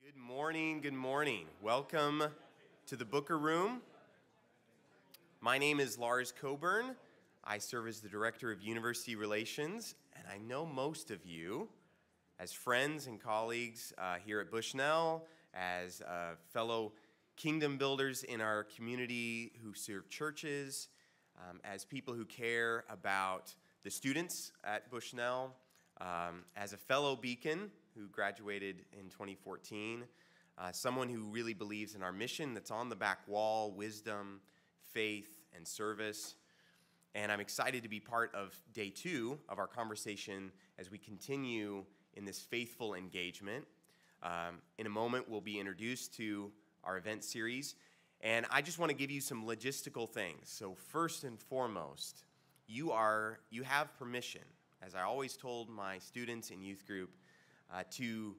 Good morning, good morning. Welcome to the Booker Room. My name is Lars Coburn. I serve as the Director of University Relations, and I know most of you as friends and colleagues here at Bushnell, as fellow kingdom builders in our community who serve churches, as people who care about the students at Bushnell, as a fellow Beacon who graduated in 2014, someone who really believes in our mission that's on the back wall: wisdom, faith, and service. And I'm excited to be part of day 2 of our conversation as we continue in this faithful engagement. In a moment, we'll be introduced to our event series. And I just want to give you some logistical things. So first and foremost, you have permission, as I always told my students in youth group, to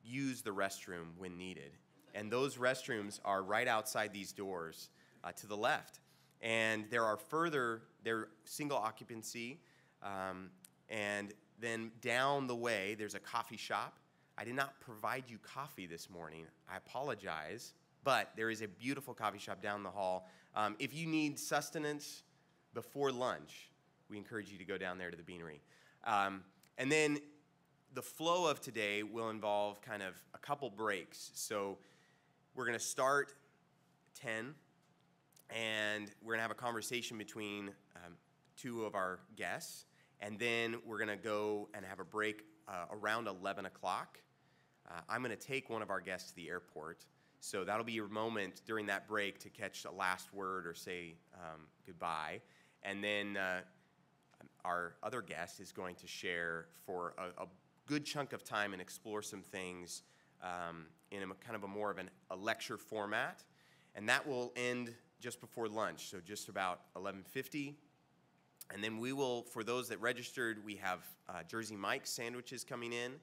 use the restroom when needed. And those restrooms are right outside these doors to the left. And they're single occupancy. And then down the way, there's a coffee shop. I did not provide you coffee this morning. I apologize. But there is a beautiful coffee shop down the hall. If you need sustenance before lunch, we encourage you to go down there to the beanery. And then the flow of today will involve kind of a couple breaks. So we're going to start 10, and we're going to have a conversation between two of our guests. And then we're going to go and have a break around 11 o'clock. I'm going to take one of our guests to the airport. So that'll be your moment during that break to catch a last word or say goodbye. And then our other guest is going to share for a good chunk of time and explore some things in a kind of a more of a lecture format. And that will end just before lunch, so just about 11:50. And then we will, for those that registered, we have Jersey Mike's sandwiches coming in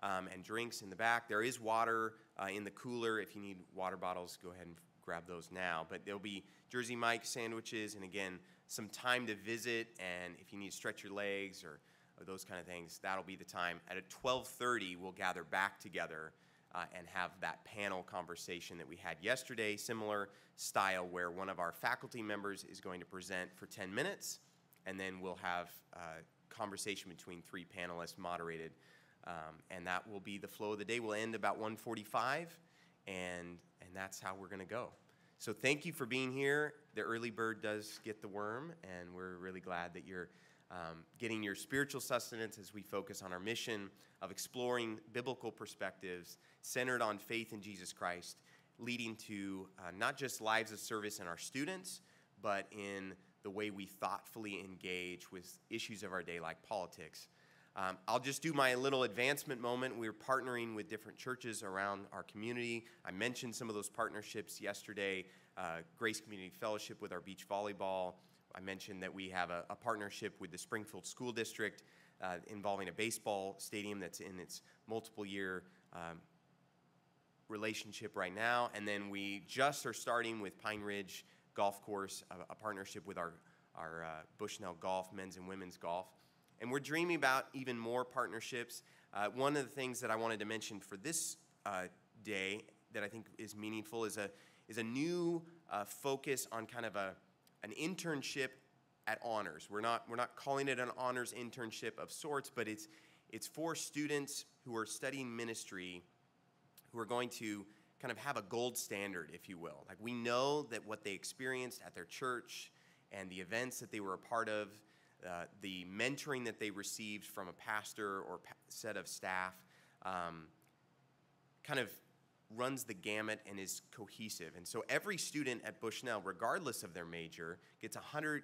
and drinks in the back. There is water in the cooler. If you need water bottles, go ahead and grab those now. But there'll be Jersey Mike's sandwiches, and again, some time to visit. And if you need to stretch your legs or those kind of things, that'll be the time. At 12:30, we'll gather back together and have that panel conversation that we had yesterday, similar style, where one of our faculty members is going to present for 10 minutes, and then we'll have a conversation between 3 panelists moderated, and that will be the flow of the day. We'll end about 1:45, and that's how we're going to go. So thank you for being here. The early bird does get the worm, and we're really glad that you're getting your spiritual sustenance as we focus on our mission of exploring biblical perspectives centered on faith in Jesus Christ, leading to not just lives of service in our students, but in the way we thoughtfully engage with issues of our day like politics. I'll just do my little advancement moment. We're partnering with different churches around our community. I mentioned some of those partnerships yesterday. Grace Community Fellowship with our beach volleyball. I mentioned that we have a partnership with the Springfield School District involving a baseball stadium that's in its multiple-year relationship right now. And then we just are starting with Pine Ridge Golf Course, a partnership with our Bushnell Golf, men's and women's golf. And we're dreaming about even more partnerships. One of the things that I wanted to mention for this day that I think is meaningful is a new focus on kind of an internship at honors. We're not calling it an honors internship of sorts, but it's for students who are studying ministry who are going to kind of have a gold standard, if you will. Like, we know that what they experienced at their church and the events that they were a part of, the mentoring that they received from a pastor or set of staff, kind of runs the gamut and is cohesive. And so every student at Bushnell, regardless of their major,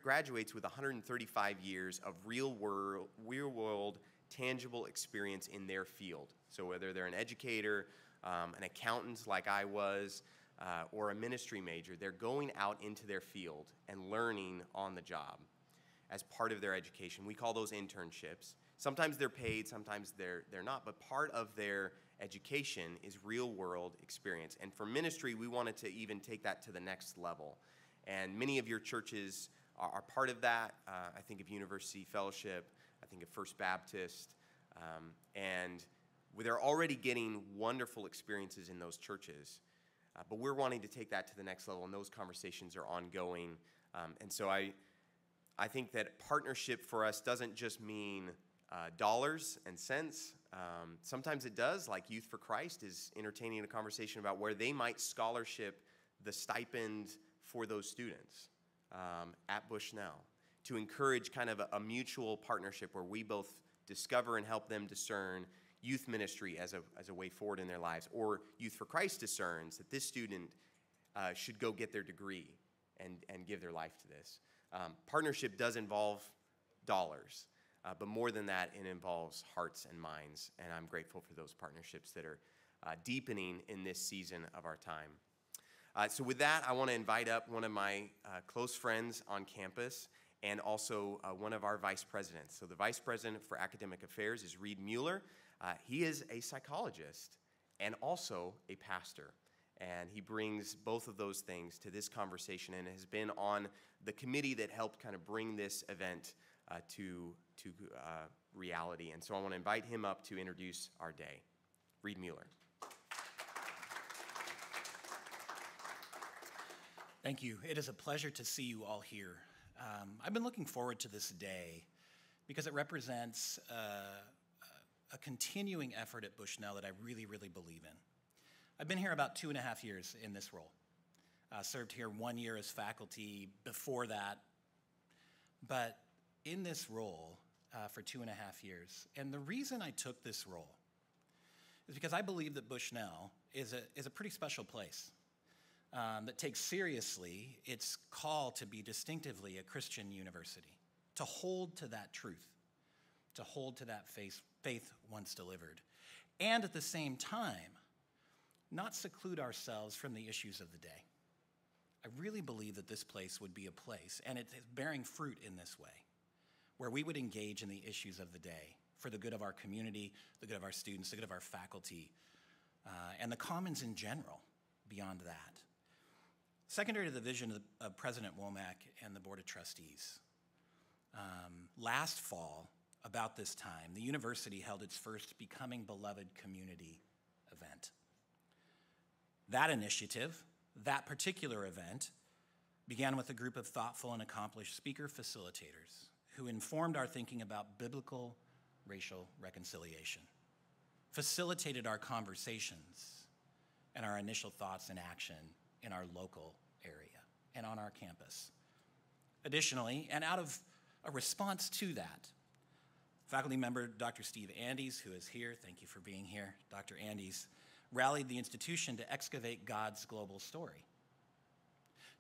graduates with 135 years of real world, tangible experience in their field. So whether they're an educator, an accountant like I was, or a ministry major, they're going out into their field and learning on the job as part of their education. We call those internships. Sometimes they're paid, sometimes they're not, but part of their education is real-world experience. And for ministry, we wanted to even take that to the next level. And many of your churches are part of that. I think of University Fellowship, I think of First Baptist, and they're already getting wonderful experiences in those churches, but we're wanting to take that to the next level, and those conversations are ongoing. And so I think that partnership for us doesn't just mean dollars and cents. Sometimes it does, like Youth for Christ is entertaining a conversation about where they might scholarship the stipend for those students at Bushnell to encourage kind of a mutual partnership where we both discover and help them discern youth ministry as a way forward in their lives, or Youth for Christ discerns that this student should go get their degree and give their life to this. Partnership does involve dollars, but more than that, it involves hearts and minds, and I'm grateful for those partnerships that are deepening in this season of our time. So with that, I want to invite up one of my close friends on campus and also one of our vice presidents. So the vice president for academic affairs is Reed Mueller. He is a psychologist and also a pastor. And he brings both of those things to this conversation and has been on the committee that helped kind of bring this event to reality. And so I want to invite him up to introduce our day. Reed Mueller. Thank you. It is a pleasure to see you all here. I've been looking forward to this day because it represents a continuing effort at Bushnell that I really, really believe in. I've been here about 2.5 years in this role. Served here 1 year as faculty before that, but in this role for 2.5 years. And the reason I took this role is because I believe that Bushnell is a pretty special place that takes seriously its call to be distinctively a Christian university, to hold to that truth, to hold to that faith once delivered, and at the same time, not seclude ourselves from the issues of the day. I really believe that this place would be a place, and it's bearing fruit in this way, where we would engage in the issues of the day for the good of our community, the good of our students, the good of our faculty, and the commons in general beyond that. Secondary to the vision of President Womack and the Board of Trustees, last fall, about this time, the university held its first Becoming Beloved community event. That initiative, that particular event, began with a group of thoughtful and accomplished speaker facilitators who informed our thinking about biblical racial reconciliation, facilitated our conversations and our initial thoughts and action in our local area and on our campus. Additionally, and out of a response to that, faculty member Dr. Steve Andes, who is here, thank you for being here, Dr. Andes, rallied the institution to excavate God's global story,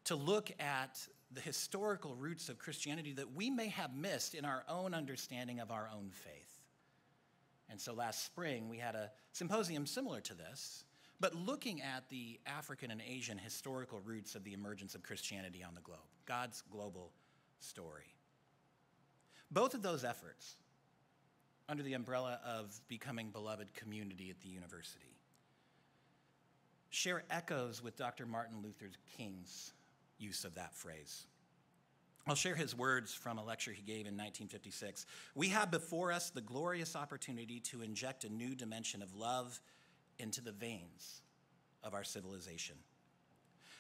to look at the historical roots of Christianity that we may have missed in our own understanding of our own faith. And so last spring, we had a symposium similar to this, but looking at the African and Asian historical roots of the emergence of Christianity on the globe, God's global story. Both of those efforts, under the umbrella of Becoming Beloved community at the university, share echoes with Dr. Martin Luther King's use of that phrase. I'll share his words from a lecture he gave in 1956. We have before us the glorious opportunity to inject a new dimension of love into the veins of our civilization.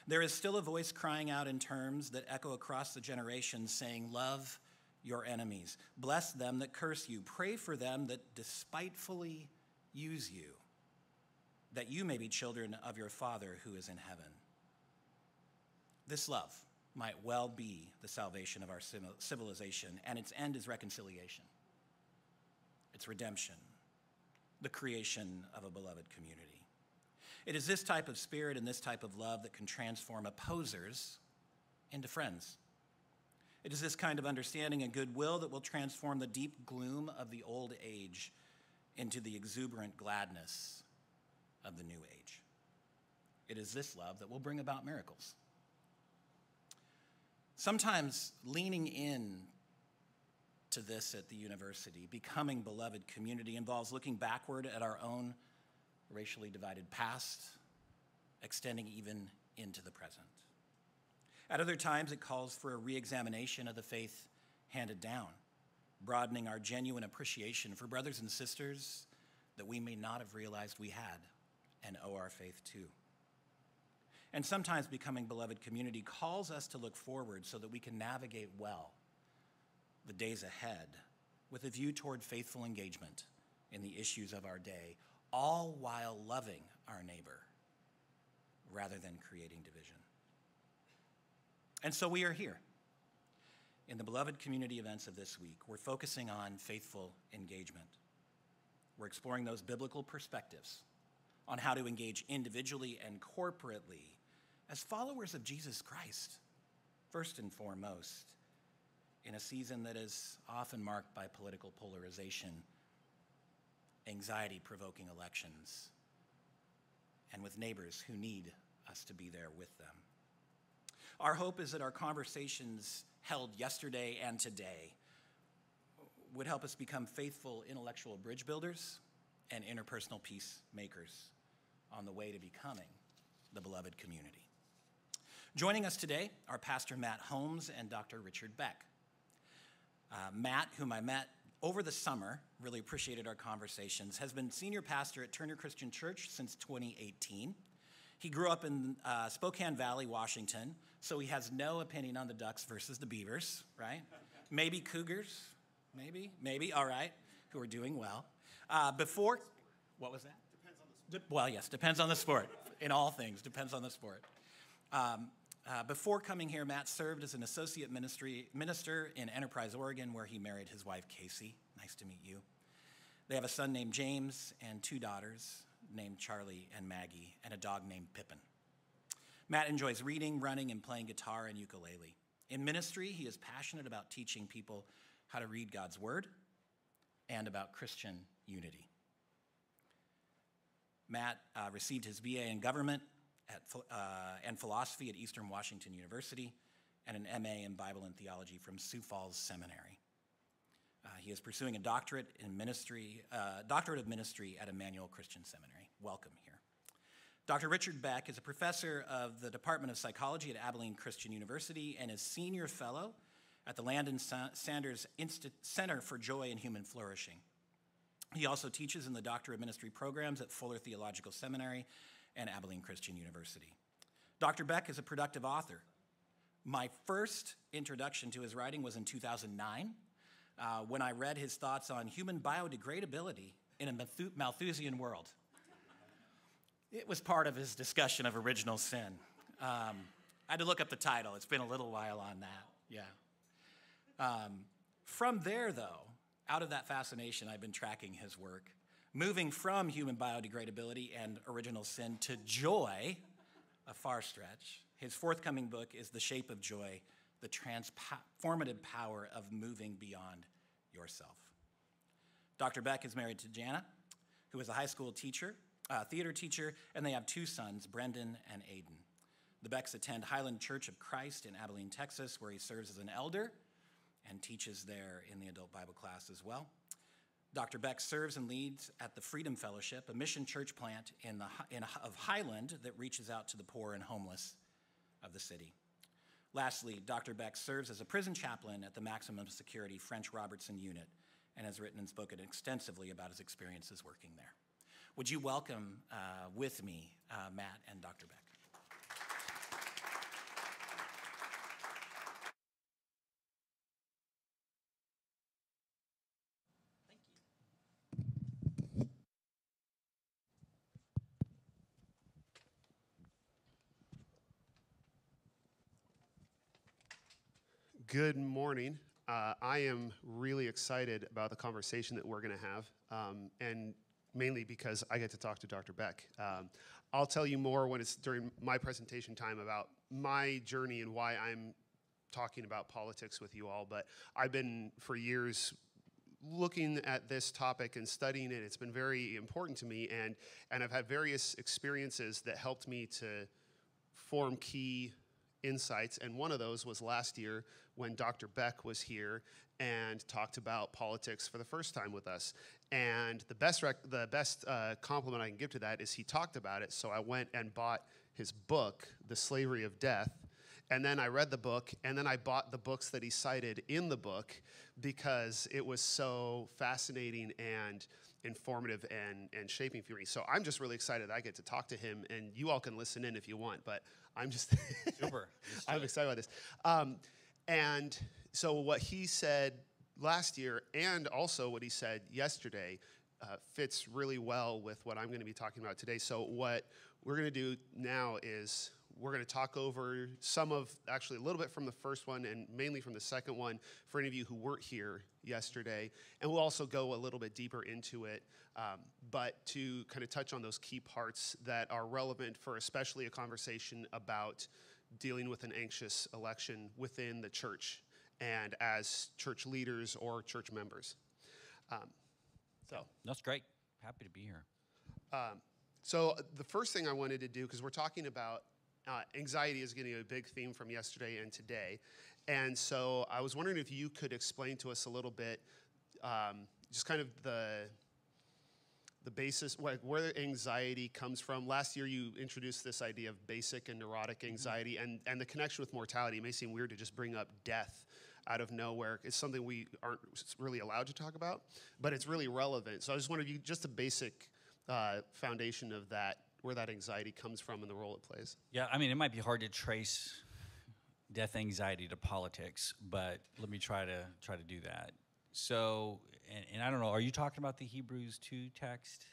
There is still a voice crying out in terms that echo across the generations saying, love your enemies, bless them that curse you, pray for them that despitefully use you, that you may be children of your Father who is in heaven. This love might well be the salvation of our civilization, and its end is reconciliation. It's redemption, the creation of a beloved community. It is this type of spirit and this type of love that can transform opposers into friends. It is this kind of understanding and goodwill that will transform the deep gloom of the old age into the exuberant gladness of the new age. It is this love that will bring about miracles. Sometimes leaning in to this at the university, becoming beloved community, involves looking backward at our own racially divided past, extending even into the present. At other times, it calls for a re-examination of the faith handed down, broadening our genuine appreciation for brothers and sisters that we may not have realized we had and owe our faith to. And sometimes becoming beloved community calls us to look forward so that we can navigate well the days ahead with a view toward faithful engagement in the issues of our day, all while loving our neighbor rather than creating division. And so we are here. In the beloved community events of this week, we're focusing on faithful engagement. We're exploring those biblical perspectives on how to engage individually and corporately as followers of Jesus Christ, first and foremost, in a season that is often marked by political polarization, anxiety-provoking elections, and with neighbors who need us to be there with them. Our hope is that our conversations held yesterday and today would help us become faithful intellectual bridge builders and interpersonal peacemakers on the way to becoming the beloved community. Joining us today are Pastor Matt Holmes and Dr. Richard Beck. Matt, whom I met over the summer, really appreciated our conversations, has been senior pastor at Turner Christian Church since 2018. He grew up in Spokane Valley, Washington, so he has no opinion on the Ducks versus the Beavers, right? Maybe Cougars, maybe, all right, who are doing well. What was that? Depends on the sport. Well, yes, depends on the sport. In all things, depends on the sport. Before coming here, Matt served as an associate minister in Enterprise, Oregon, where he married his wife, Casey. Nice to meet you. They have a son named James and two daughters named Charlie and Maggie, and a dog named Pippin. Matt enjoys reading, running, and playing guitar and ukulele. In ministry, he is passionate about teaching people how to read God's word and about Christian unity. Matt received his BA in government and philosophy at Eastern Washington University and an MA in Bible and theology from Sioux Falls Seminary. He is pursuing a doctorate of ministry at Emmanuel Christian Seminary. Welcome here. Dr. Richard Beck is a professor of the Department of Psychology at Abilene Christian University and is senior fellow at the Landon Sanders Center for Joy and Human Flourishing. He also teaches in the Doctor of Ministry programs at Fuller Theological Seminary and Abilene Christian University. Dr. Beck is a productive author. My first introduction to his writing was in 2009 when I read his thoughts on human biodegradability in a Malthusian world. It was part of his discussion of original sin. I had to look up the title. It's been a little while on that, yeah. From there, though, out of that fascination, I've been tracking his work, moving from human biodegradability and original sin to joy, a far stretch. His forthcoming book is The Shape of Joy, the transformative power of moving beyond yourself. Dr. Beck is married to Jana, who is a high school teacher, theater teacher, and they have two sons, Brendan and Aiden. The Becks attend Highland Church of Christ in Abilene, Texas, where he serves as an elder and teaches there in the adult Bible class as well. Dr. Beck serves and leads at the Freedom Fellowship, a mission church plant of Highland that reaches out to the poor and homeless of the city. Lastly, Dr. Beck serves as a prison chaplain at the maximum security French Robertson unit and has written and spoken extensively about his experiences working there. Would you welcome with me Matt and Dr. Beck? Good morning. I am really excited about the conversation that we're going to have, and mainly because I get to talk to Dr. Beck. I'll tell you more when it's during my presentation time about my journey and why I'm talking about politics with you all, but I've been for years looking at this topic and studying it. It's been very important to me, and I've had various experiences that helped me to form key insights, and one of those was last year when Dr. Beck was here and talked about politics for the first time with us. And the best compliment I can give to that is he talked about it, so I went and bought his book, The Slavery of Death, and then I read the book, and then I bought the books that he cited in the book because it was so fascinating and informative and shaping for me. So I'm just really excited I get to talk to him, and you all can listen in if you want, but I'm just Super. I'm excited about this. And so what he said last year and also what he said yesterday fits really well with what I'm going to be talking about today. So what we're going to do now is we're going to talk over actually a little bit from the first one and mainly from the second one for any of you who weren't here yesterday. And we'll also go a little bit deeper into it, but to kind of touch on those key parts that are relevant for especially a conversation about dealing with an anxious election within the church and as church leaders or church members. That's great. Happy to be here. So the first thing I wanted to do, because we're talking about anxiety is getting a big theme from yesterday and today. And so I was wondering if you could explain to us a little bit just kind of the basis, where anxiety comes from. Last year you introduced this idea of basic and neurotic anxiety and the connection with mortality. It may seem weird to just bring up death out of nowhere. It's something we aren't really allowed to talk about, but it's really relevant. So I just wondered, just a basic foundation of that, where that anxiety comes from and the role it plays. Yeah, I mean, it might be hard to trace death anxiety to politics, but let me try to do that. So, and I don't know, are you talking about the Hebrews 2 text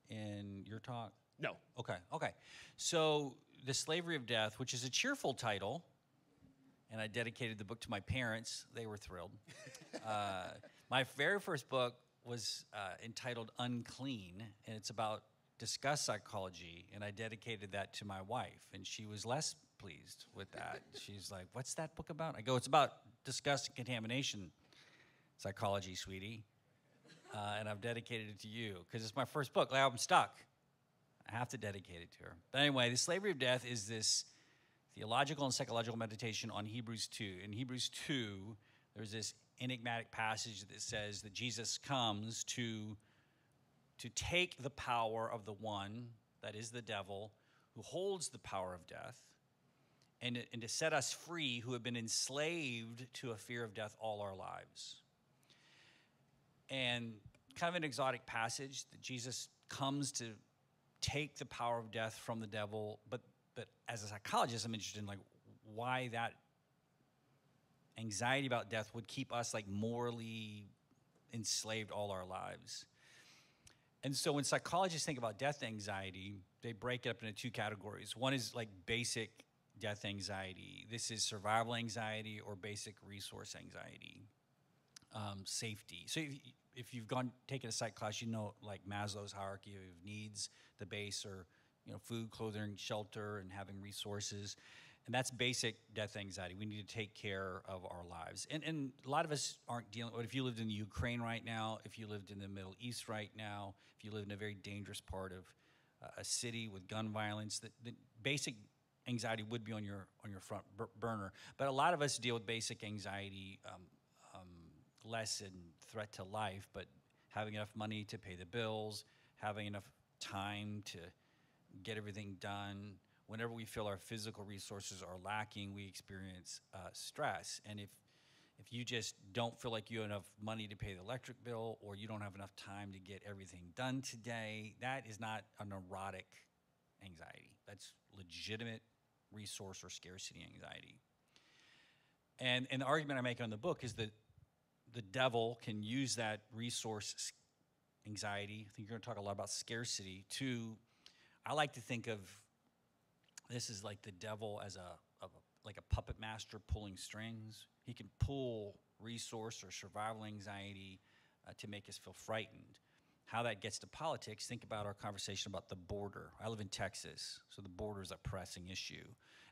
in your talk? No. Okay. So, The Slavery of Death, which is a cheerful title, and I dedicated the book to my parents. They were thrilled. My very first book was entitled Unclean, and it's about disgust psychology, and I dedicated that to my wife, and she was less pleased with that. She's like, "What's that book about?" I go, "It's about disgust and contamination psychology, sweetie, and I've dedicated it to you because it's my first book. Like, I'm stuck. I have to dedicate it to her." But anyway, The Slavery of Death is this theological and psychological meditation on Hebrews 2. In Hebrews 2, there's this enigmatic passage that says that Jesus comes to take the power of the one, that is the devil, who holds the power of death, and to set us free who have been enslaved to a fear of death all our lives. And kind of an exotic passage that Jesus comes to take the power of death from the devil, but as a psychologist, I'm interested in like why that anxiety about death would keep us like morally enslaved all our lives. And so when psychologists think about death anxiety, they break it up into two categories. One is like basic death anxiety. This is survival anxiety or basic resource anxiety, safety. So if you've taken a psych class, you know like Maslow's hierarchy of needs, the base are food, clothing, shelter, and having resources. And that's basic death anxiety. We need to take care of our lives. And a lot of us aren't dealing with, if you lived in the Ukraine right now, if you lived in the Middle East right now, if you live in a very dangerous part of a city with gun violence, the basic anxiety would be on your front burner. But a lot of us deal with basic anxiety, less in threat to life, but having enough money to pay the bills, having enough time to get everything done. Whenever we feel our physical resources are lacking, we experience stress. And if you just don't feel like you have enough money to pay the electric bill, or you don't have enough time to get everything done today, that is not a neurotic anxiety. That's legitimate resource or scarcity anxiety. And the argument I make on the book is that the devil can use that resource anxiety. I think you're going to talk a lot about scarcity too. I like to think of this is like the devil as like a puppet master pulling strings. He can pull resource or survival anxiety to make us feel frightened. How that gets to politics, think about our conversation about the border. I live in Texas, so the border is a pressing issue.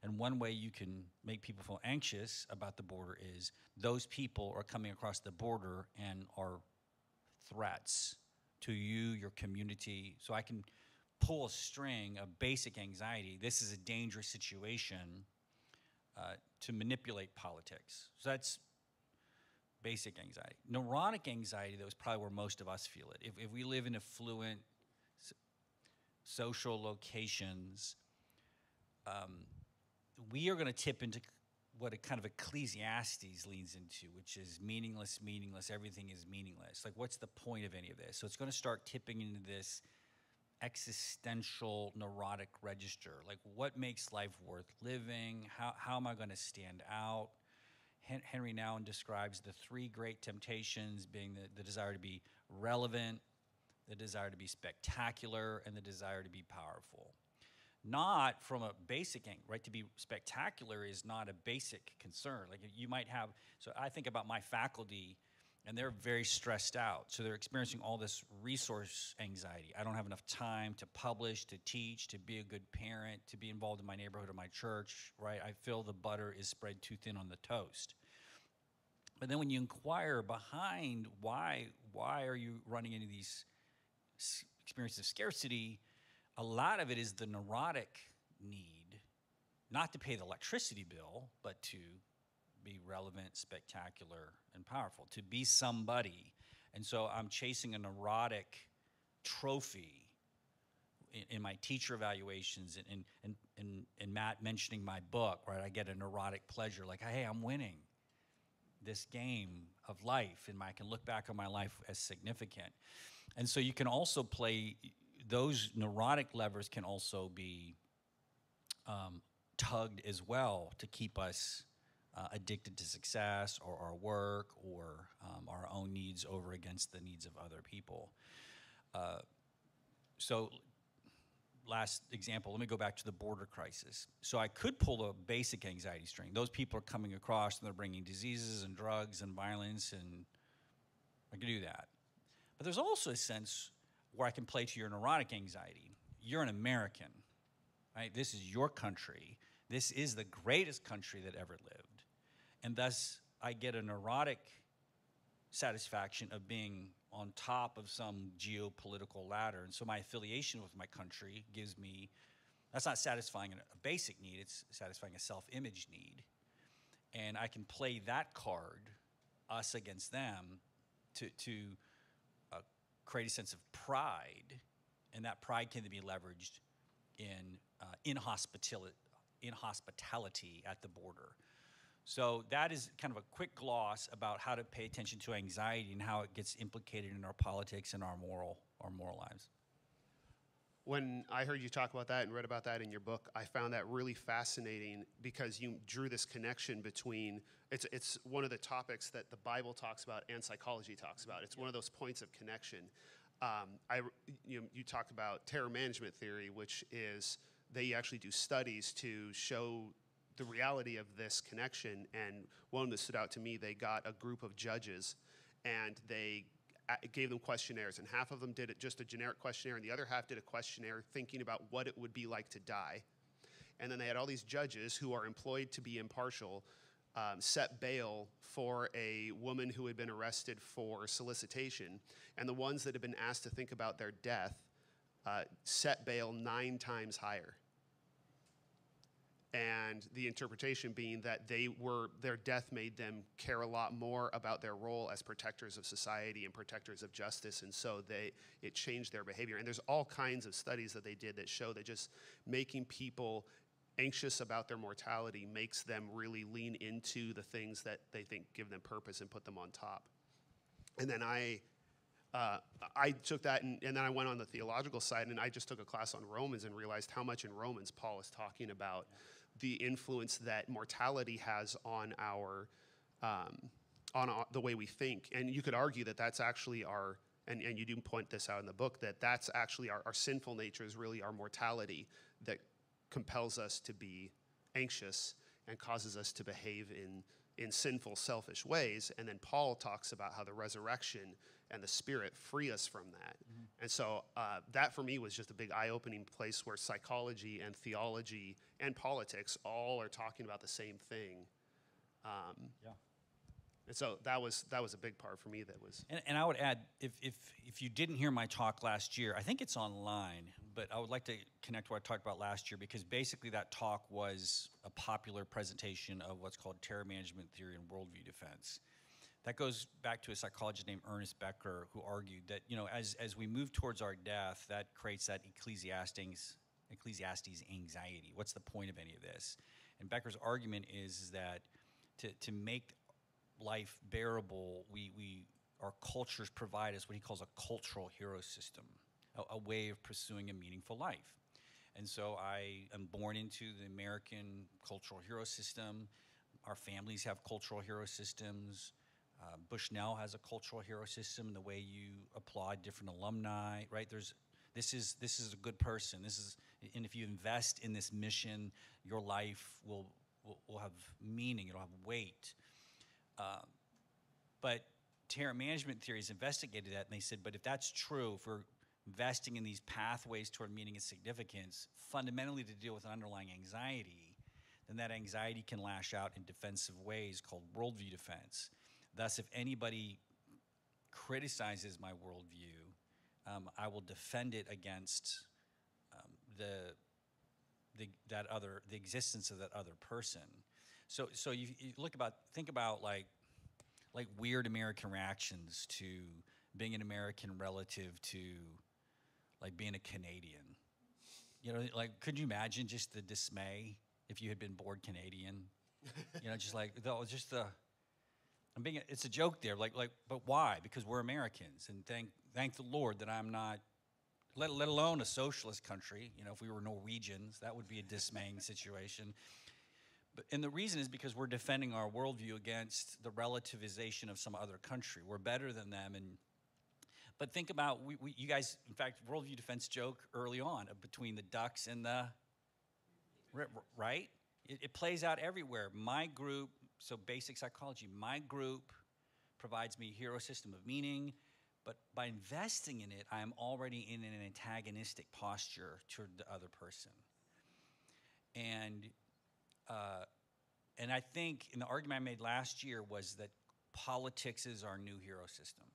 And one way you can make people feel anxious about the border is those people are coming across the border and are threats to you, your community. So I can pull a string of basic anxiety. This is a dangerous situation to manipulate politics. So that's basic anxiety. Neurotic anxiety, though, is probably where most of us feel it. If we live in affluent social locations, we are going to tip into what a kind of Ecclesiastes leans into, which is meaningless, meaningless, everything is meaningless. Like, what's the point of any of this? So it's going to start tipping into this existential neurotic register. Like, what makes life worth living? How am I going to stand out? Henry Nouwen describes the three great temptations being the desire to be relevant, the desire to be spectacular, and the desire to be powerful. Not from a basic angle, right? To be spectacular is not a basic concern. Like, you might have, so I think about my faculty, and they're very stressed out. So they're experiencing all this resource anxiety. I don't have enough time to publish, to teach, to be a good parent, to be involved in my neighborhood or my church, right? I feel the butter is spread too thin on the toast. But then when you inquire behind why are you running into these experiences of scarcity, a lot of it is the neurotic need, not to pay the electricity bill, but to be relevant, spectacular, and powerful, to be somebody. And so I'm chasing a neurotic trophy in my teacher evaluations, and Matt mentioning my book, right? I get a neurotic pleasure, like, hey, I'm winning this game of life, and I can look back on my life as significant. And so you can also play, those neurotic levers can also be tugged as well to keep us addicted to success or our work or our own needs over against the needs of other people. So last example, let me go back to the border crisis. So I could pull a basic anxiety string. Those people are coming across and they're bringing diseases and drugs and violence, and I could do that. But there's also a sense where I can play to your neurotic anxiety. You're an American, right? This is your country. This is the greatest country that ever lived. And thus, I get a neurotic satisfaction of being on top of some geopolitical ladder. And so my affiliation with my country gives me, that's not satisfying a basic need, it's satisfying a self-image need. And I can play that card, us against them, to create a sense of pride, and that pride can be leveraged in hospitality at the border. So that is kind of a quick gloss about how to pay attention to anxiety and how it gets implicated in our politics and our moral lives. When I heard you talk about that and read about that in your book, I found that really fascinating because you drew this connection between, it's one of the topics that the Bible talks about and psychology talks about. It's one of those points of connection. You talked about terror management theory, which is they actually do studies to show the reality of this connection. And one that stood out to me, they got a group of judges and they gave them questionnaires, and half of them did it just a generic questionnaire, and the other half did a questionnaire thinking about what it would be like to die. And then they had all these judges who are employed to be impartial set bail for a woman who had been arrested for solicitation, and the ones that had been asked to think about their death set bail 9 times higher. And the interpretation being that their death made them care a lot more about their role as protectors of society and protectors of justice, and so it changed their behavior. And there's all kinds of studies that they did that show that just making people anxious about their mortality makes them really lean into the things that they think give them purpose and put them on top. And then I took that, and then I went on the theological side, and I just took a class on Romans and realized how much in Romans Paul is talking about the influence that mortality has on the way we think. And you could argue that that's actually and you do point this out in the book, that's actually our sinful nature is really our mortality that compels us to be anxious and causes us to behave in sinful, selfish ways. And then Paul talks about how the resurrection and the Spirit free us from that. Mm-hmm. And so that for me was just a big eye-opening place where psychology and theology and politics all are talking about the same thing. And so that was a big part for me. And I would add, if you didn't hear my talk last year, I think it's online, but I would like to connect to what I talked about last year, because basically that talk was a popular presentation of what's called terror management theory and worldview defense. That goes back to a psychologist named Ernest Becker, who argued that, as we move towards our death, that creates that Ecclesiastes anxiety. What's the point of any of this? And Becker's argument is that to make life bearable, our cultures provide us what he calls a cultural hero system, a way of pursuing a meaningful life. And so I am born into the American cultural hero system. Our families have cultural hero systems. Bushnell has a cultural hero system, the way you applaud different alumni, right? This is a good person. And if you invest in this mission, your life will have meaning. It'll have weight. But Tarrant Management Theory has investigated that, and they said, but if that's true, if we're investing in these pathways toward meaning and significance, fundamentally to deal with an underlying anxiety, then that anxiety can lash out in defensive ways called worldview defense. Thus, if anybody criticizes my worldview, I will defend it against the existence of that other person. So you think about like weird American reactions to being an American relative to like being a Canadian. You know, like could you imagine just the dismay if you had been born Canadian? You know, just like it's a joke there, but why? Because we're Americans, and thank the Lord that I'm not, let alone a socialist country. You know, if we were Norwegians, that would be a dismaying situation. And the reason is because we're defending our worldview against the relativization of some other country. We're better than them, but think about you guys. In fact, worldview defense joke early on between the ducks and the right. It plays out everywhere. My group. So basic psychology, my group provides me a hero system of meaning, but by investing in it, I am already in an antagonistic posture toward the other person. And I think in the argument I made last year was that politics is our new hero system.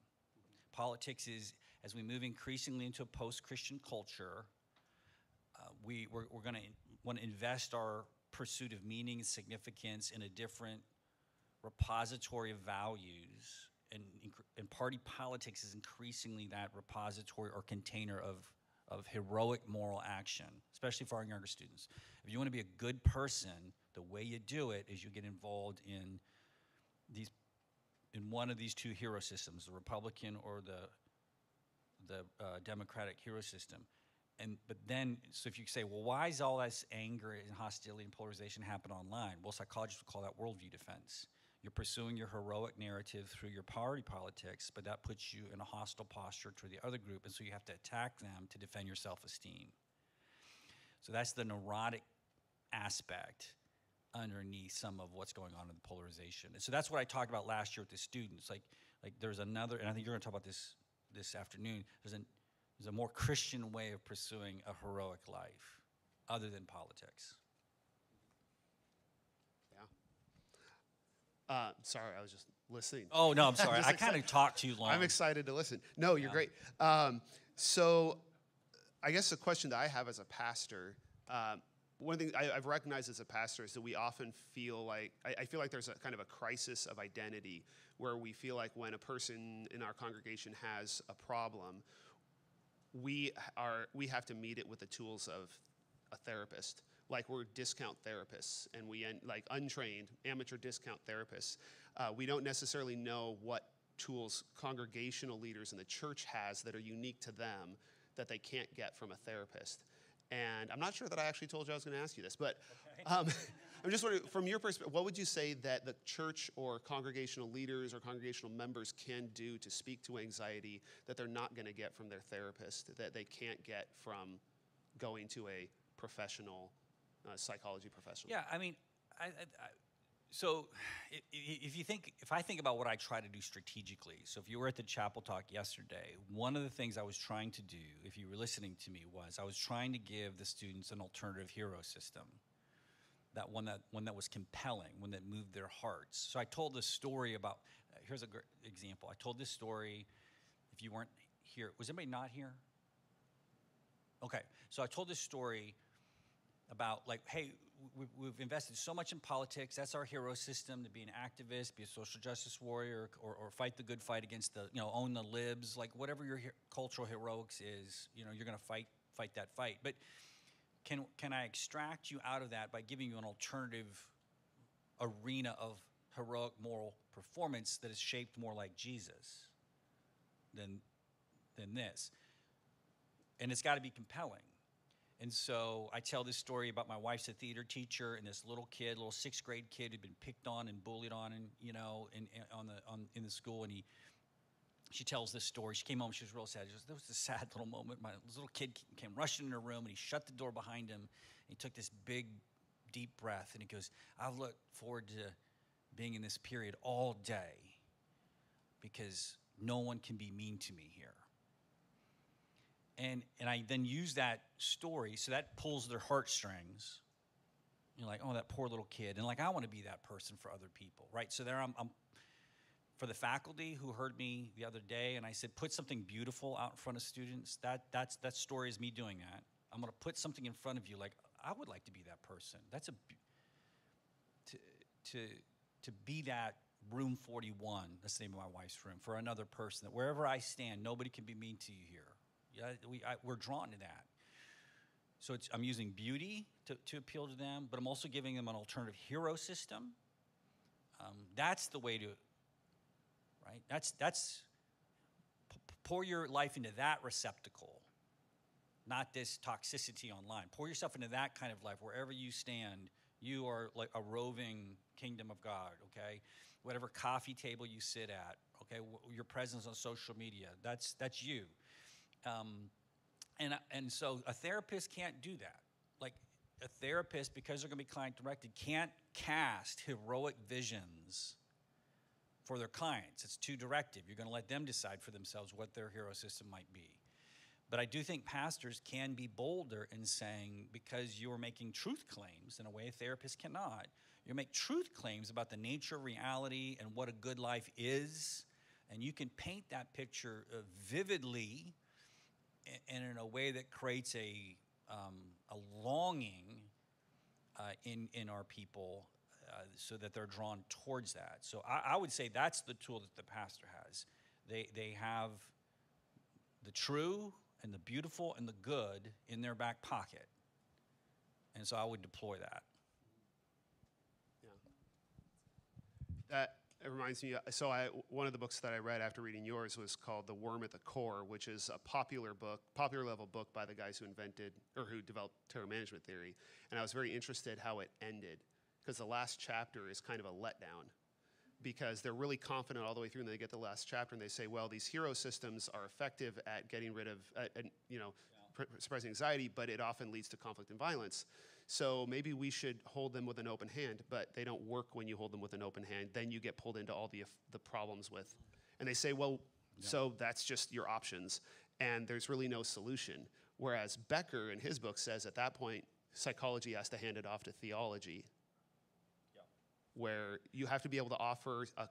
Politics is, as we move increasingly into a post-Christian culture, we're going to want to invest our pursuit of meaning and significance in a different repository of values, and party politics is increasingly that repository or container of heroic moral action, especially for our younger students. If you want to be a good person, the way you do it is you get involved in one of these two hero systems, the Republican or the Democratic hero system. But then, so if you say, well, why is all this anger and hostility and polarization happen online? Well, psychologists would call that worldview defense. You're pursuing your heroic narrative through your party politics, but that puts you in a hostile posture to the other group, and so you have to attack them to defend your self-esteem. So that's the neurotic aspect underneath some of what's going on in the polarization. And so that's what I talked about last year with the students. Like there's another, and I think you're going to talk about this afternoon. There's a more Christian way of pursuing a heroic life, other than politics. Sorry, I was just listening. Oh, no, I'm sorry. I kind of talked too long. I'm excited to listen. No, you're great. So I guess the question that I have as a pastor, one thing I've recognized as a pastor is that we often feel like, I feel like there's a kind of a crisis of identity where we feel like when a person in our congregation has a problem, we have to meet it with the tools of a therapist. Like we're discount therapists, and like untrained amateur discount therapists. We don't necessarily know what tools congregational leaders in the church has that are unique to them that they can't get from a therapist. And I'm not sure that I actually told you I was going to ask you this, but okay. I'm just wondering, from your perspective, what would you say that the church or congregational leaders or congregational members can do to speak to anxiety that they're not going to get from their therapist, that they can't get from going to a professional psychology professional? Yeah, I mean, so if I think about what I try to do strategically, so if you were at the chapel talk yesterday, one of the things I was trying to do, if you were listening to me, was I was trying to give the students an alternative hero system, that one that was compelling, one that moved their hearts. So I told this story about, here's a great example. I told this story, if you weren't here, was anybody not here? Okay, so I told this story about like, hey, we've invested so much in politics. That's our hero system, to be an activist, be a social justice warrior, or fight the good fight against the, own the libs, like whatever your cultural heroics is, you're going to fight that fight. But can I extract you out of that by giving you an alternative arena of heroic moral performance that is shaped more like Jesus than this? And it's got to be compelling. And so I tell this story about my wife's a theater teacher, and this little kid, little sixth grade kid, who'd been picked on and bullied on, and in the school, and she tells this story. She came home, she was real sad. She goes, there was a sad little moment. This little kid came rushing in her room, and he shut the door behind him. And he took this big, deep breath, and he goes, I've looked forward to being in this period all day because no one can be mean to me here. And I then use that story, so that pulls their heartstrings. You're like, oh, that poor little kid. And like, I want to be that person for other people, right? So there I'm for the faculty who heard me the other day, and I said, put something beautiful out in front of students. That story is me doing that. I'm going to put something in front of you, like, I would like to be that person. That's to be that room 41, that's the name of my wife's room, for another person, that wherever I stand, nobody can be mean to you here. Yeah, we're drawn to that. So I'm using beauty to appeal to them, but I'm also giving them an alternative hero system. That's the way to, right? That's pour your life into that receptacle, not this toxicity online. Pour yourself into that kind of life. Wherever you stand, you are like a roving kingdom of God, okay? Whatever coffee table you sit at, okay? Your presence on social media, that's you. And so a therapist can't do that. Like, a therapist, because they're going to be client-directed, can't cast heroic visions for their clients. It's too directive. You're going to let them decide for themselves what their hero system might be. But I do think pastors can be bolder in saying, because you're making truth claims in a way a therapist cannot, you make truth claims about the nature of reality and what a good life is, and you can paint that picture vividly and in a way that creates a longing in our people so that they're drawn towards that. So I would say that's the tool that the pastor has. They have the true and the beautiful and the good in their back pocket. And so I would deploy that. Yeah. It reminds me, one of the books that I read after reading yours was called The Worm at the Core, which is a popular level book by the guys who developed terror management theory. And I was very interested how it ended, because the last chapter is kind of a letdown, because they're really confident all the way through, and they get the last chapter and they say, well, these hero systems are effective at getting rid of, suppressing anxiety, but it often leads to conflict and violence. So maybe we should hold them with an open hand, but they don't work when you hold them with an open hand. Then you get pulled into all the problems with. And they say, well, so that's just your options, and there's really no solution. Whereas Becker in his book says at that point, psychology has to hand it off to theology, where you have to be able to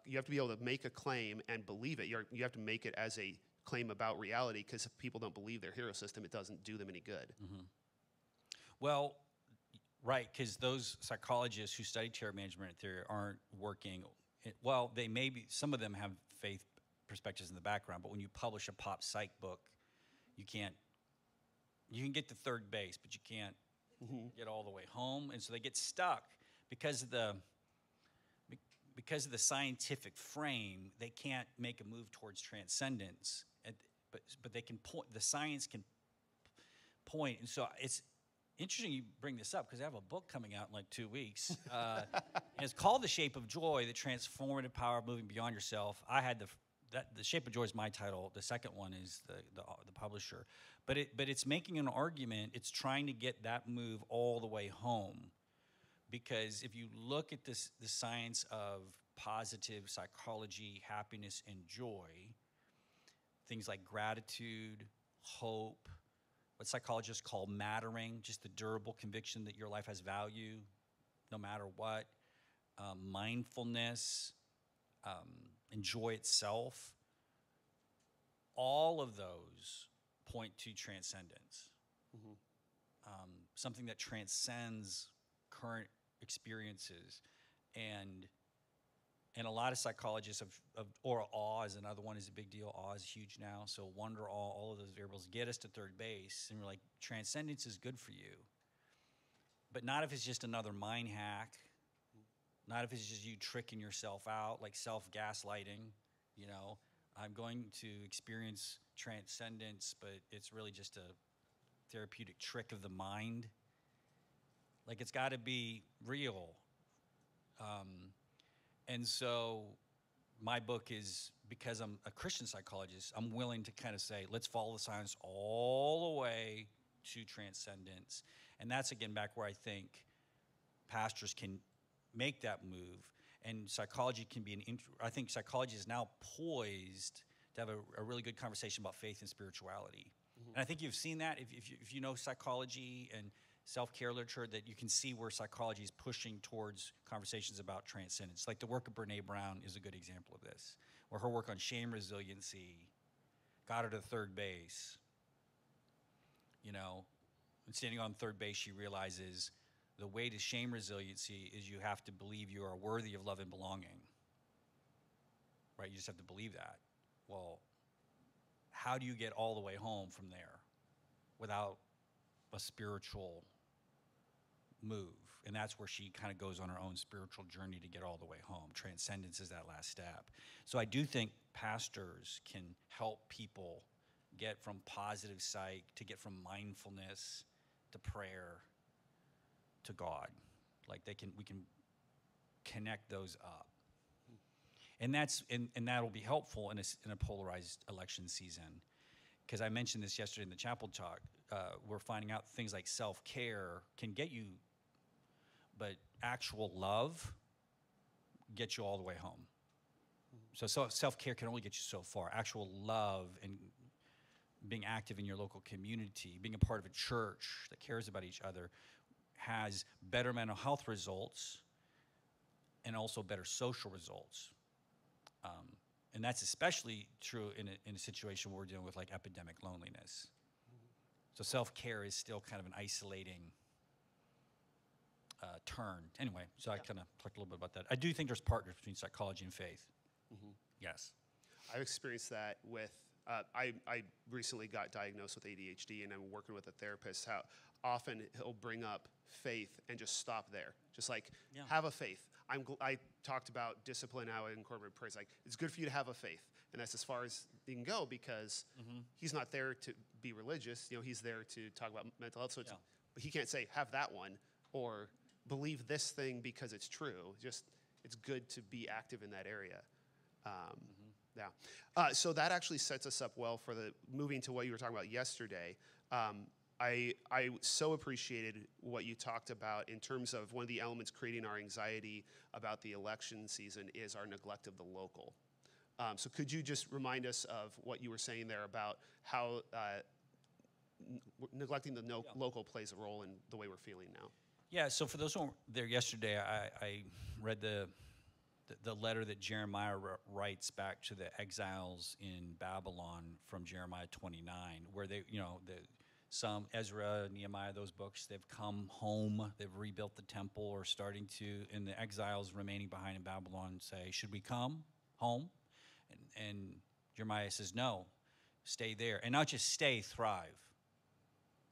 you have to be able to make a claim and believe it. You have to make it as a claim about reality, because if people don't believe their hero system, it doesn't do them any good. Mm-hmm. Well, right, because those psychologists who study terror management theory aren't working. Well, they may be, some of them have faith perspectives in the background, but when you publish a pop psych book, you can get to third base, but you can't get all the way home. And so they get stuck because of the scientific frame. They can't make a move towards transcendence, but they can point. The science can point, and so it's interesting you bring this up, because I have a book coming out in like 2 weeks, and it's called The Shape of Joy: The Transformative Power of Moving Beyond Yourself. I had The Shape of Joy is my title. The second one is the publisher, but it's making an argument. It's trying to get that move all the way home, because if you look at the science of positive psychology, happiness, and joy, things like gratitude, hope, what psychologists call mattering, just the durable conviction that your life has value no matter what, mindfulness, enjoy itself, all of those point to transcendence. Something that transcends current experiences. And a lot of psychologists or awe is another one, is a big deal. Awe is huge now. So wonder, awe, all of those variables get us to third base. And we're like, transcendence is good for you. but not if it's just another mind hack, not if it's just you tricking yourself out, like self-gaslighting, you know. I'm going to experience transcendence, but it's really just a therapeutic trick of the mind. Like, it's got to be real. And so my book is, because I'm a Christian psychologist, I'm willing to kind of say, let's follow the science all the way to transcendence. And that's, again, back where I think pastors can make that move. And psychology can be I think psychology is now poised to have a really good conversation about faith and spirituality. Mm-hmm. And I think you've seen that if you know psychology and self-care literature, that you can see where psychology is pushing towards conversations about transcendence. Like the work of Brene Brown is a good example of this, where her work on shame resiliency got her to third base. You know, and standing on third base, she realizes the way to shame resiliency is you have to believe you are worthy of love and belonging. Right? You just have to believe that. Well, how do you get all the way home from there without a spiritual move? And that's where she kind of goes on her own spiritual journey to get all the way home. Transcendence is that last step. So I do think pastors can help people get from positive psych, to get from mindfulness to prayer to God. Like we can connect those up. And that'll be helpful in a polarized election season. Because I mentioned this yesterday in the chapel talk. We're finding out things like self-care can get you, but actual love gets you all the way home. So self-care can only get you so far. Actual love and being active in your local community, being a part of a church that cares about each other, has better mental health results and also better social results. And that's especially true in a situation where we're dealing with like epidemic loneliness. So self-care is still kind of an isolating turn. Anyway, so I kind of talked a little bit about that. I do think there's partners between psychology and faith. Mm-hmm. Yes. I've experienced that with, I recently got diagnosed with ADHD, and I'm working with a therapist, how often he'll bring up faith and just stop there. Just like, have a faith. I talked about discipline, how I incorporate praise. Like, it's good for you to have a faith. And that's as far as you can go, because he's not there to be religious. You know, he's there to talk about mental health. So but he can't say, have that one, or believe this thing because it's true. Just, it's good to be active in that area. So that actually sets us up well for moving to what you were talking about yesterday. I so appreciated what you talked about in terms of one of the elements creating our anxiety about the election season is our neglect of the local. So could you just remind us of what you were saying there about how neglecting the local plays a role in the way we're feeling now? Yeah, so for those who weren't there yesterday, I read the letter that Jeremiah writes back to the exiles in Babylon from Jeremiah 29, where they, some Ezra, Nehemiah, those books, they've come home, they've rebuilt the temple, or starting to, and the exiles remaining behind in Babylon say, should we come home? And Jeremiah says, no, stay there. And not just stay, thrive.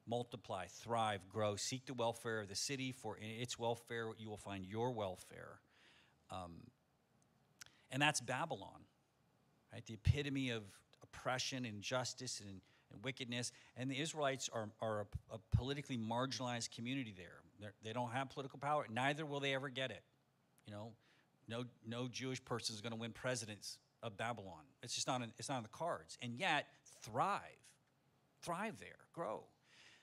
Multiply, thrive, grow, seek the welfare of the city, for in its welfare you will find your welfare. And that's Babylon, right? The epitome of oppression, injustice, and wickedness. And the Israelites are a politically marginalized community there. They don't have political power. Neither will they ever get it. No Jewish person is going to win presidents of Babylon. It's just not it's not on the cards. And yet, thrive there, grow.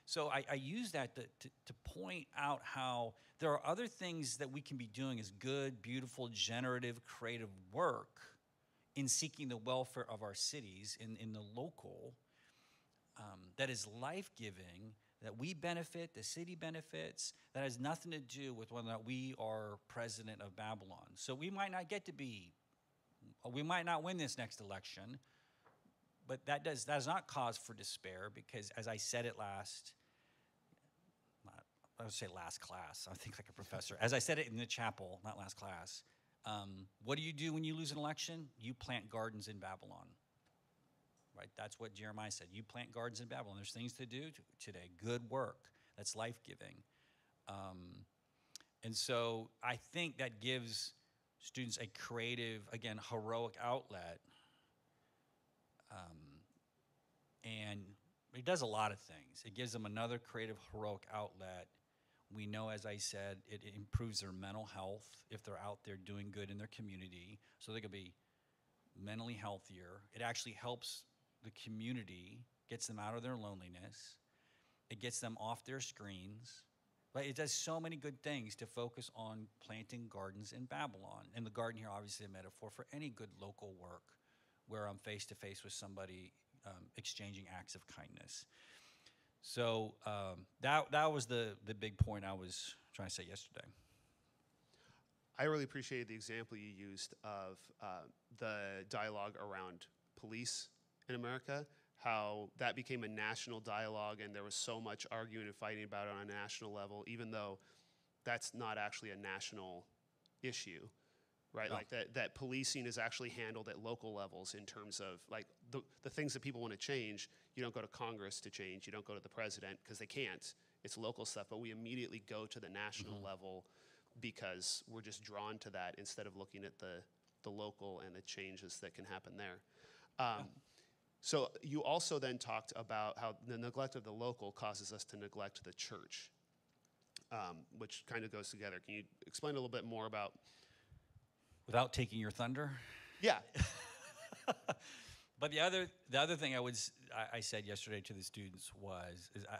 So I use that to point out how there are other things that we can be doing as good, beautiful, generative, creative work in seeking the welfare of our cities, in the local, that is life-giving, that we benefit, the city benefits, that has nothing to do with whether or not we are president of Babylon. So we might not we might not win this next election, but that is not cause for despair, because as I said it I would say last class, I think like a professor. As I said it in the chapel, not last class, what do you do when you lose an election? You plant gardens in Babylon. Right? That's what Jeremiah said. You plant gardens in Babylon. There's things to do today. Good work. That's life-giving. And so I think that gives students a creative, again, heroic outlet. And it does a lot of things. It gives them another creative, heroic outlet. We know, as I said, it improves their mental health if they're out there doing good in their community. So they could be mentally healthier. It actually helps the community, gets them out of their loneliness. It gets them off their screens. Right? It does so many good things to focus on planting gardens in Babylon. And the garden here, obviously, a metaphor for any good local work where I'm face to face with somebody exchanging acts of kindness. So that was the big point I was trying to say yesterday. I really appreciated the example you used of the dialogue around police in America, how that became a national dialogue and there was so much arguing and fighting about it on a national level, even though that's not actually a national issue, right? No. Like that policing is actually handled at local levels in terms of like the things that people want to change. You don't go to Congress to change. You don't go to the president because they can't. It's local stuff, but we immediately go to the national level because we're just drawn to that instead of looking at the local and the changes that can happen there. So you also then talked about how the neglect of the local causes us to neglect the church, which kind of goes together. Can you explain a little bit more about? Without taking your thunder? Yeah. But the other thing I said yesterday to the students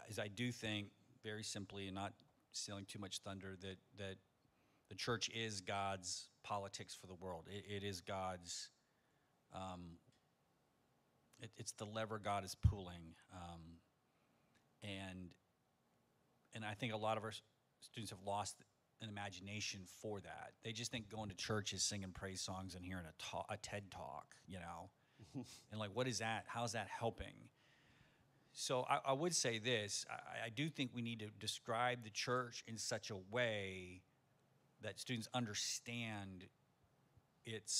is I do think, very simply, and not stealing too much thunder, that the church is God's politics for the world. It is God's. It's the lever God is pulling, and I think a lot of our students have lost an imagination for that. They just think going to church is singing praise songs and hearing a TED talk, and like, what is that? How's that helping? So I would say this: I do think we need to describe the church in such a way that students understand it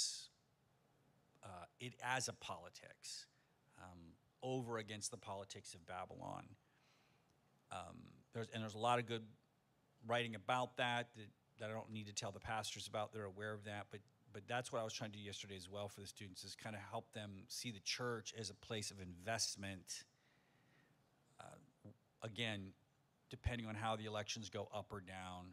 as a politics. Over against the politics of Babylon. There's a lot of good writing about that I don't need to tell the pastors about. They're aware of that, but that's what I was trying to do yesterday as well for the students, is kind of help them see the church as a place of investment. Again, depending on how the elections go up or down,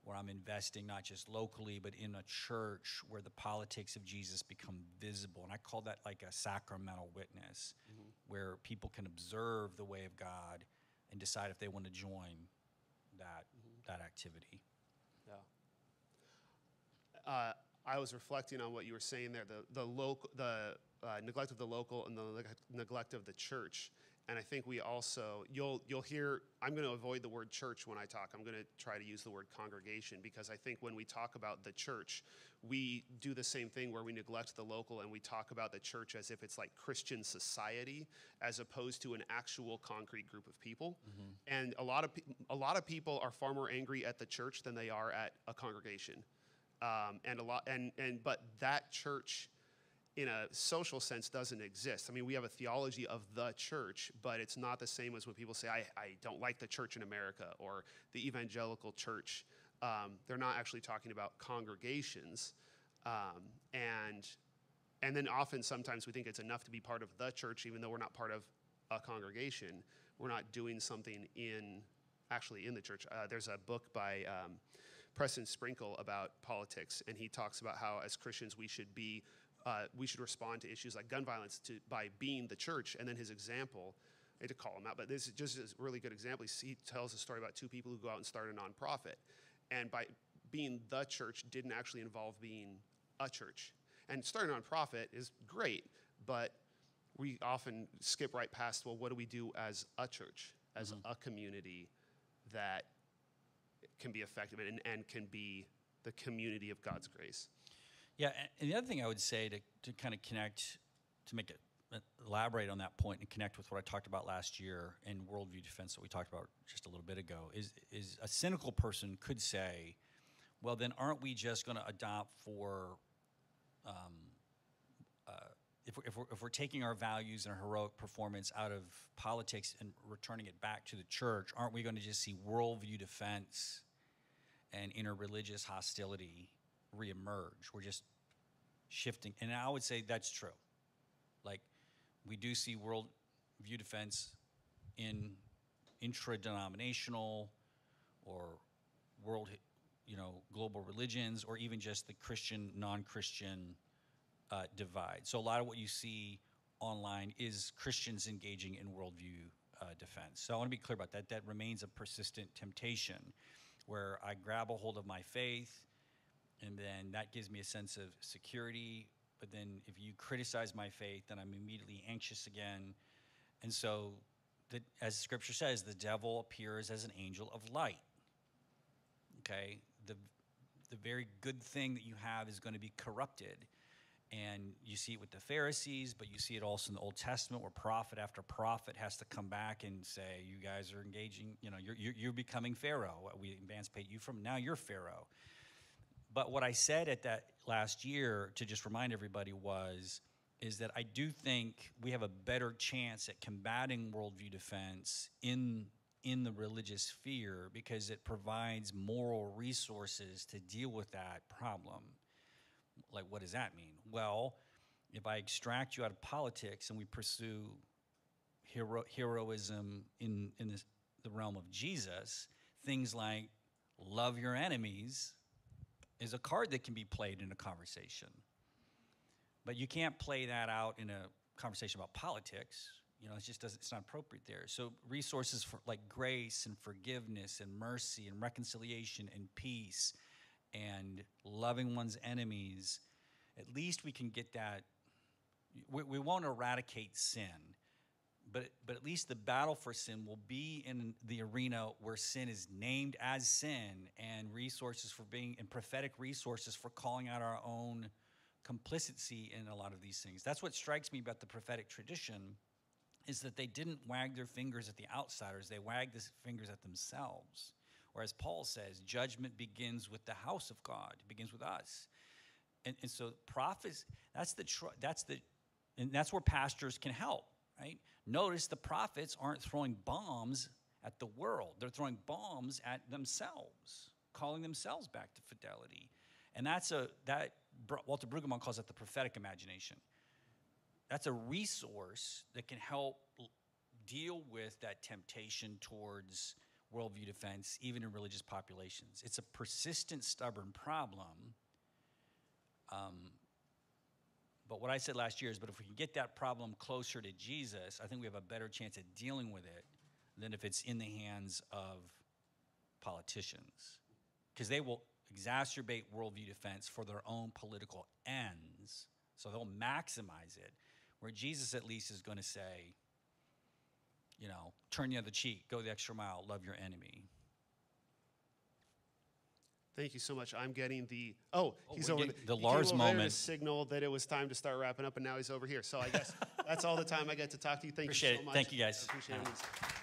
where I'm investing not just locally, but in a church where the politics of Jesus become visible. And I call that like a sacramental witness, where people can observe the way of God and decide if they want to join that activity. Yeah. I was reflecting on what you were saying there, the neglect of the local and the neglect of the church. And I think we also, you'll hear, I'm going to avoid the word church when I talk. I'm going to try to use the word congregation, because I think when we talk about the church, we do the same thing where we neglect the local and we talk about the church as if it's like Christian society as opposed to an actual concrete group of people. And a lot of people are far more angry at the church than they are at a congregation. But that church, in a social sense, doesn't exist. I mean, we have a theology of the church, but it's not the same as when people say, I don't like the church in America or the evangelical church. They're not actually talking about congregations. And then often, sometimes we think it's enough to be part of the church, even though we're not part of a congregation. We're not doing something in the church. There's a book by Preston Sprinkle about politics, and he talks about how as Christians we should respond to issues like gun violence by being the church. And then his example, I hate to call him out, but this is just a really good example. He tells a story about two people who go out and start a nonprofit. And by being the church didn't actually involve being a church. And starting a nonprofit is great, but we often skip right past, well, what do we do as a church, as a community that can be effective and can be the community of God's grace? Yeah, and the other thing I would say to kind of connect, to make it elaborate on that point and connect with what I talked about last year in worldview defense that we talked about just a little bit ago, is a cynical person could say, well, then aren't we just going to adopt for if we're taking our values and our heroic performance out of politics and returning it back to the church, aren't we going to just see worldview defense and interreligious hostility reemerge? We're just shifting, and I would say that's true. Like, we do see worldview defense in intra-denominational or world, global religions, or even just the Christian, non-Christian divide. So a lot of what you see online is Christians engaging in worldview defense. So I want to be clear about that. That remains a persistent temptation where I grab a hold of my faith, and then that gives me a sense of security. But then if you criticize my faith, then I'm immediately anxious again. And so, as Scripture says, the devil appears as an angel of light. Okay? The very good thing that you have is going to be corrupted. And you see it with the Pharisees, but you see it also in the Old Testament, where prophet after prophet has to come back and say, you guys are engaging, you're becoming Pharaoh. We emancipate you from, now you're Pharaoh. But what I said at that last year, to just remind everybody, is that I do think we have a better chance at combating worldview defense in the religious sphere, because it provides moral resources to deal with that problem. Like, what does that mean? Well, if I extract you out of politics and we pursue heroism in the realm of Jesus, things like love your enemies is a card that can be played in a conversation. But you can't play that out in a conversation about politics. It's not appropriate there. So resources for like grace and forgiveness and mercy and reconciliation and peace and loving one's enemies, at least we can get that. We won't eradicate sin, but at least the battle for sin will be in the arena where sin is named as sin, and resources for being, and prophetic resources for calling out our own complicity in a lot of these things. That's what strikes me about the prophetic tradition, is that they didn't wag their fingers at the outsiders, they wagged the fingers at themselves. Whereas Paul says, judgment begins with the house of God, it begins with us. And so prophets, and that's where pastors can help, right? Notice the prophets aren't throwing bombs at the world. They're throwing bombs at themselves, calling themselves back to fidelity. And Walter Brueggemann calls it the prophetic imagination. That's a resource that can help deal with that temptation towards worldview defense, even in religious populations. It's a persistent, stubborn problem. But what I said last year is, but if we can get that problem closer to Jesus, I think we have a better chance at dealing with it than if it's in the hands of politicians. Because they will exacerbate worldview defense for their own political ends. So they'll maximize it. Where Jesus at least is going to say, turn the other cheek, go the extra mile, love your enemy. Thank you so much. I'm getting he's we're over getting the he Lars came over there moment. to signal that it was time to start wrapping up, and now he's over here. So I guess that's all the time I get to talk to you. Thank Appreciate you so it. much. Thank you, guys. I appreciate it.